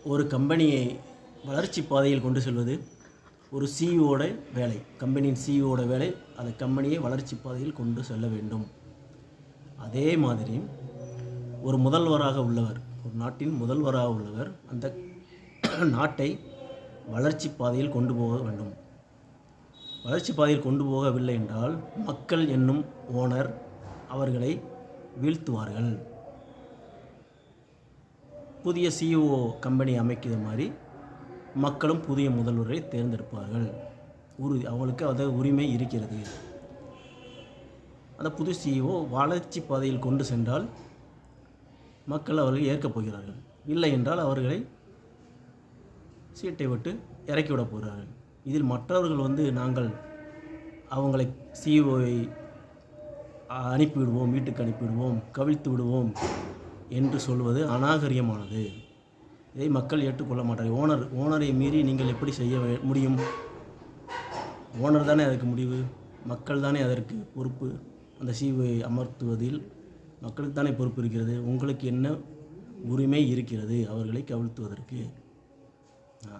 ஒரு கம்பெனியை வளர்ச்சி பாதையில் கொண்டு செல்வது ஒரு சிஇஓட வேலை. கம்பெனியின் சிஇஓட வேலை அந்த கம்பெனியை வளர்ச்சி பாதையில் கொண்டு செல்ல வேண்டும். அதே மாதிரி ஒரு முதல்வராக உள்ளவர், ஒரு நாட்டின் முதல்வராக உள்ளவர் அந்த நாட்டை வளர்ச்சி பாதையில் கொண்டு போக வேண்டும். வளர்ச்சி பாதையில் கொண்டு போகவில்லை என்றால் மக்கள் என்னும் ஓனர் அவர்களை வீழ்த்துவார்கள். புதிய சிஇஓ கம்பெனி அமைக்கிற மாதிரி மக்களும் புதிய முதல்வரை தேர்ந்தெடுப்பார்கள். அவங்களுக்கு அது உரிமை இருக்கிறது. அந்த புது சிஇஓ வளர்ச்சி பாதையில் கொண்டு சென்றால் மக்கள் அவர்களை ஏற்கப் போகிறார்கள். இல்லை என்றால் அவர்களை சீட்டை விட்டு இறக்கிவிடப் போகிறார்கள். இதில் மற்றவர்கள் நாங்கள் அவங்களை சிஇஓவை அனுப்பிவிடுவோம், வீட்டுக்கு அனுப்பிவிடுவோம், கவிழ்த்து விடுவோம் என்று சொல்வது அநாகரிகமானது. இதை மக்கள் ஏற்றுக்கொள்ள மாட்டார்கள். ஓனரை மீறி நீங்கள் எப்படி செய்ய முடியும்? ஓனர் தானே அதற்கு முடிவு, மக்கள் தானே அதற்கு பொறுப்பு. அந்த சிஇஓவை அமர்த்துவதில் மக்களுக்கு தானே பொறுப்பு இருக்கிறது. உங்களுக்கு என்ன உரிமை இருக்கிறது அவர்களை கவிழ்த்துவதற்கு?